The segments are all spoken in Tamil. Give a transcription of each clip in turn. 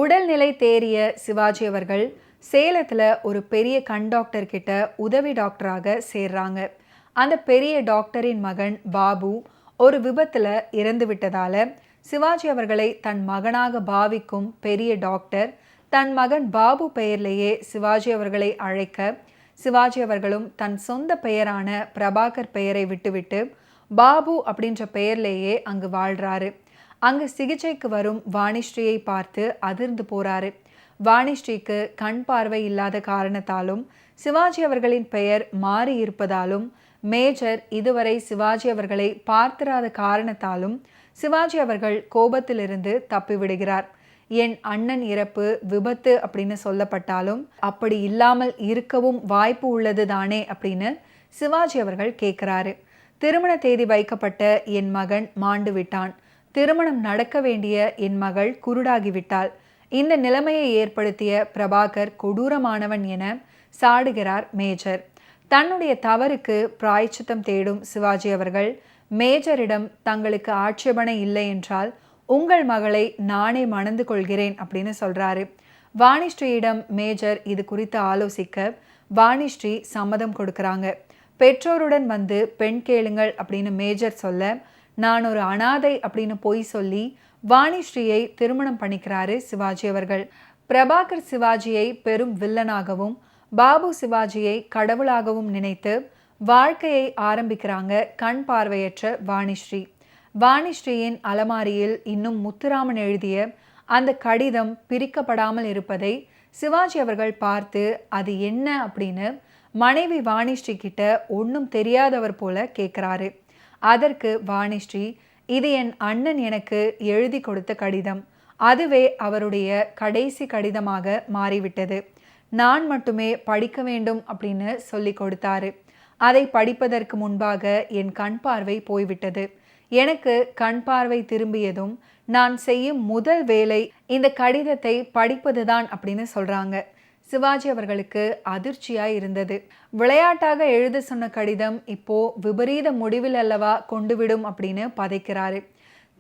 உடல்நிலை தேறிய சிவாஜி அவர்கள் சேலத்தில் ஒரு பெரிய கண் டாக்டர் கிட்ட உதவி டாக்டராக சேர்றாங்க. அந்த பெரிய டாக்டரின் மகன் பாபு ஒரு விபத்தில் இறந்து விட்டதால சிவாஜி அவர்களை தன் மகனாக பாவிக்கும் பெரிய டாக்டர் தன் மகன் பாபு பெயர்லேயே சிவாஜி அவர்களை அழைக்க, சிவாஜி அவர்களும் தன் சொந்த பெயரான பிரபாகர் பெயரை விட்டுவிட்டு பாபு அப்படின்ற பெயர்லேயே அங்கு வாழ்றாரு. அங்கு சிகிச்சைக்கு வரும் வாணிஸ்ரீயை பார்த்து அதிர்ந்து போறாரு. வாணிஸ்ரீக்கு கண் பார்வை இல்லாத காரணத்தாலும் சிவாஜி அவர்களின் பெயர் மாறி இருப்பதாலும் மேஜர் இதுவரை சிவாஜி அவர்களை பார்த்திராத காரணத்தாலும் சிவாஜி அவர்கள் கோபத்திலிருந்து தப்பிவிடுகிறார். என் அண்ணன் இறப்பு விபத்து அப்படின்னு சொல்லப்பட்டாலும் அப்படி இல்லாமல் இருக்கவும் வாய்ப்பு உள்ளது தானே அப்படின்னு சிவாஜி அவர்கள் கேட்கிறாரு. திருமண தேதி வைக்கப்பட்ட என் மகன் மாண்டு விட்டான். திருமணம் நடக்க வேண்டிய என் மகள் குருடாகிவிட்டாள். இந்த நிலைமையை ஏற்படுத்திய பிரபாகர் கொடூரமானவன் என சாடுகிறார் மேஜர். தன்னுடைய தவறுக்கு பிராயச்சித்தம் தேடும் சிவாஜி அவர்கள் மேஜரிடம் தங்களுக்கு ஆட்சேபனை இல்லை என்றால் உங்கள் மகளை நானே மணந்து கொள்கிறேன் அப்படின்னு சொல்றாரு. வாணிஸ்ரீயிடம் மேஜர் இது குறித்து ஆலோசிக்க வாணிஸ்ரீ சம்மதம் கொடுக்கறாங்க. பெற்றோருடன் வந்து பெண் கேளுங்கள் அப்படின்னு மேஜர் சொல்ல, நான் ஒரு அனாதை அப்படின்னு பொய் சொல்லி வாணிஸ்ரீயை திருமணம் பண்ணிக்கிறாரு சிவாஜி அவர்கள். பிரபாகர் சிவாஜியை பெரும் வில்லனாகவும் பாபு சிவாஜியை கடவுளாகவும் நினைத்து வாழ்க்கையை ஆரம்பிக்கிறாங்க கண் பார்வையற்ற வாணிஸ்ரீ. வாணிஸ்ரீயின் அலமாரியில் இன்னும் முத்துராமன் எழுதிய அந்த கடிதம் பிரிக்கப்படாமல் இருப்பதை சிவாஜி அவர்கள் பார்த்து அது என்ன அப்படின்னு மனைவி வாணிஸ்ரீ கிட்ட ஒன்றும் தெரியாதவர் போல கேட்குறாரு. அதற்கு வாணிஸ்ரீ, இது என் அண்ணன் எனக்கு எழுதி கொடுத்த கடிதம். அதுவே அவருடைய கடைசி கடிதமாக மாறிவிட்டது. நான் மட்டுமே படிக்க வேண்டும் அப்படின்னு சொல்லி கொடுத்தாரு. அதை படிப்பதற்கு முன்பாக என் கண் பார்வை போய்விட்டது. எனக்கு கண் பார்வை திரும்பியதும் நான் செய்யும் முதல் வேலை இந்த கடிதத்தை படிப்பதுதான் அப்படின்னு சொல்றாங்க. சிவாஜி அவர்களுக்கு அதிர்ச்சியாய் இருந்தது. விளையாட்டாக எழுத சொன்ன கடிதம் இப்போ விபரீத முடிவில் அல்லவா கொண்டுவிடும் அப்படின்னு பதைக்கிறாரு.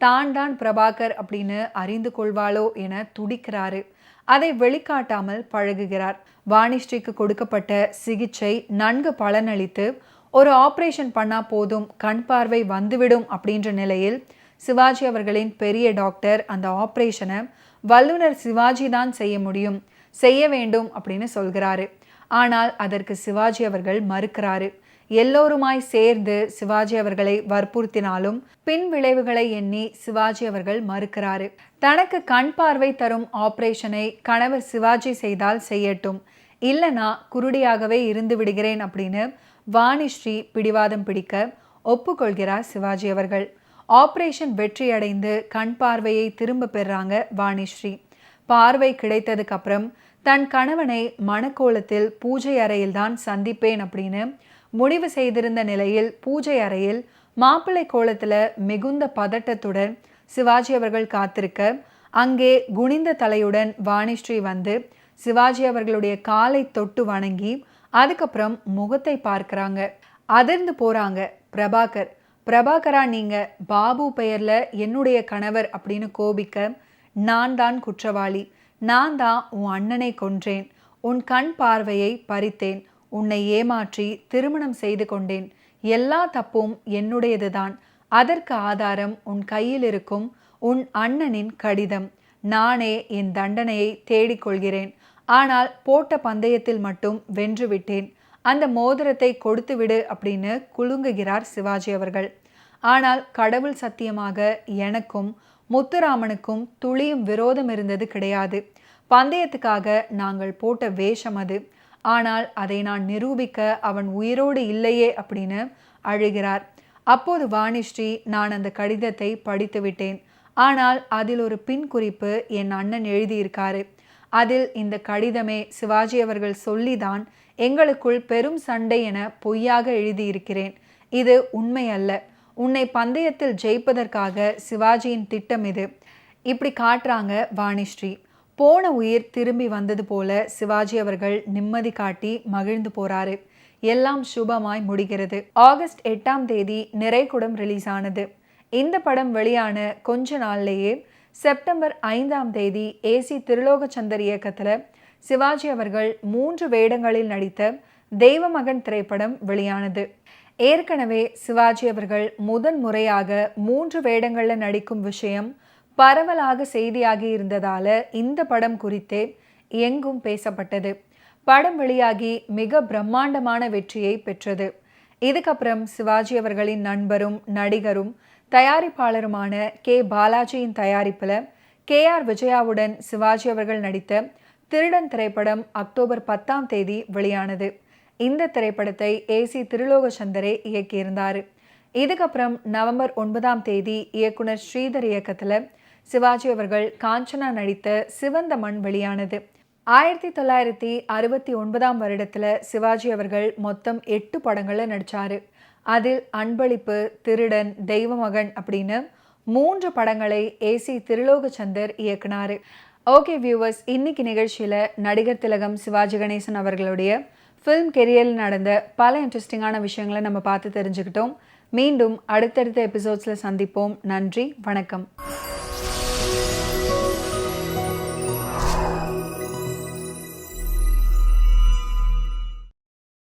தான் பிரபாகர் அப்படின்னு அறிந்து கொள்வாளோ என துடிக்கிறாரு. அதை வெளிக்காட்டாமல் பழகுகிறார். வாணிஸ்ரீக்கு கொடுக்கப்பட்ட சிகிச்சை நன்கு பலனளித்து ஒரு ஆபரேஷன் பண்ணா போதும் கண் பார்வை வந்துவிடும் அப்படின்ற நிலையில் சிவாஜி அவர்களின் பெரிய டாக்டர் அந்த ஆபரேஷனை வல்லுநர் சிவாஜி தான் செய்ய முடியும், செய்ய வேண்டும் அப்படின்னு சொல்கிறாரு. ஆனால் அதற்கு சிவாஜி அவர்கள் மறுக்கிறாரு. எல்லோருமாய் சேர்ந்து சிவாஜி அவர்களை வற்புறுத்தினாலும் பின் விளைவுகளை எண்ணி சிவாஜி அவர்கள் மறுக்கிறாரு. தனக்கு கண் பார்வை தரும் ஆபரேஷனை கணவர் சிவாஜி செய்தால் செய்யட்டும், இல்லைனா குருடியாகவே இருந்து விடுகிறேன் அப்படின்னு வாணிஸ்ரீ பிடிவாதம் பிடிக்க ஒப்புக்கொள்கிறார் சிவாஜி அவர்கள். ஆபரேஷன் வெற்றியடைந்து கண் பார்வையை திரும்ப பெறாங்க வாணிஸ்ரீ. பார்வை கிடைத்ததுக்கு அப்புறம் தன் கணவனை மணக்கோலத்தில் பூஜை அறையில்தான் சந்திப்பேன் அப்படின்னு முடிவு செய்திருந்த நிலையில் பூஜை அறையில் மாப்பிள்ளை கோலத்தில் மிகுந்த பதட்டத்துடன் சிவாஜி அவர்கள் காத்திருக்க, அங்கே குனிந்த தலையுடன் வாணிஸ்ரீ வந்து சிவாஜி அவர்களுடைய காலை தொட்டு வணங்கி அதுக்கப்புறம் முகத்தை பார்க்குறாங்க. அதிர்ந்து போகிறாங்க. பிரபாகரா நீங்க பாபு பெயர்ல என்னுடைய கணவர் அப்படின்னு கோபிக்க, நான் தான் குற்றவாளி, நான் தான் உன் அண்ணனை கொன்றேன், உன் கண் பார்வையை பறித்தேன், உன்னை ஏமாற்றி திருமணம் செய்து கொண்டேன், எல்லா தப்பும் என்னுடையதுதான், அதற்கு ஆதாரம் உன் கையில் இருக்கும் உன் அண்ணனின் கடிதம், நானே என் தண்டனையை தேடிக்கொள்கிறேன், ஆனால் போட்ட பந்தயத்தில் மட்டும் வென்று விட்டேன், அந்த மோதிரத்தை கொடுத்து விடு அப்படின்னு குலுங்குகிறார் சிவாஜி அவர்கள். ஆனால் கடவுள் சத்தியமாக எனக்கும் முத்துராமனுக்கும் துளியும் விரோதம் இருந்தது கிடையாது. பந்தயத்துக்காக நாங்கள் போட்ட வேஷம் அது. ஆனால் அதை நான் நிரூபிக்க அவன் உயிரோடு இல்லையே அப்படின்னு அழுகிறார். அப்போது வாணிஸ்ரீ, நான் அந்த கடிதத்தை படித்து விட்டேன். ஆனால் அதில் ஒரு பின் குறிப்பு என் அண்ணன் எழுதியிருக்காரு. அதில் இந்த கடிதமே சிவாஜி அவர்கள் சொல்லிதான் எங்களுக்குள் பெரும் சண்டை என பொய்யாக எழுதியிருக்கிறேன். இது உண்மை அல்ல. உன்னை பந்தயத்தில் ஜெயிப்பதற்காக சிவாஜியின் திட்டம் இது. இப்படி காட்டுறாங்க வாணிஸ்ரீ. போன உயிர் திரும்பி வந்தது போல சிவாஜி அவர்கள் நிம்மதி காட்டி மகிழ்ந்து போறாரு. எல்லாம் சுபமாய் முடிகிறது. ஆகஸ்ட் 8ஆம் தேதி நிறைகுடம் ரிலீஸ் ஆனது. இந்த படம் வெளியான கொஞ்ச நாள்லேயே செப்டம்பர் 5ஆம் தேதி ஏசி திருலோகச்சந்தர் இயக்கத்தில் சிவாஜி அவர்கள் 3 வேடங்களில் நடித்த தெய்வமகன் திரைப்படம் வெளியானது. ஏற்கனவே சிவாஜி அவர்கள் முதன் முறையாக 3 வேடங்களில் நடிக்கும் விஷயம் பரவலாக செய்தியாகி இருந்ததால இந்த படம் குறித்தே எங்கும் பேசப்பட்டது. படம் வெளியாகி மிக பிரம்மாண்டமான வெற்றியை பெற்றது. இதுக்கப்புறம் சிவாஜி அவர்களின் நண்பரும் நடிகரும் தயாரிப்பாளருமான கே பாலாஜியின் தயாரிப்பில் KR விஜயாவுடன் சிவாஜி அவர்கள் நடித்த திருடன் திரைப்படம் அக்டோபர் 10ஆம் தேதி வெளியானது. இந்த திரைப்படத்தை ஏசி திருலோகச்சந்தரே இயக்கியிருந்தார். இதுக்கப்புறம் நவம்பர் 9ஆம் தேதி இயக்குனர் ஸ்ரீதர் இயக்கத்தில் சிவாஜி அவர்கள் காஞ்சனா நடித்த சிவந்த மண் வெளியானது. 1969ஆம் வருடத்தில் சிவாஜி அவர்கள் மொத்தம் 8 படங்களில் நடித்தார். அதில் அன்பளிப்பு, திருடன், தெய்வமகன் அப்படின்னு 3 படங்களை ஏசி திருலோகச்சந்தர் இயக்குனார். ஓகே வியூவர்ஸ், இன்னைக்கு நிகழ்ச்சியில் நடிகர் திலகம் சிவாஜி கணேசன் அவர்களுடைய ஃபிலிம் கெரியரில் நடந்த பல இன்ட்ரெஸ்டிங்கான விஷயங்களை நம்ம பார்த்து தெரிஞ்சுக்கிட்டோம். மீண்டும் அடுத்தடுத்த எபிசோட்ஸில் சந்திப்போம். நன்றி, வணக்கம்.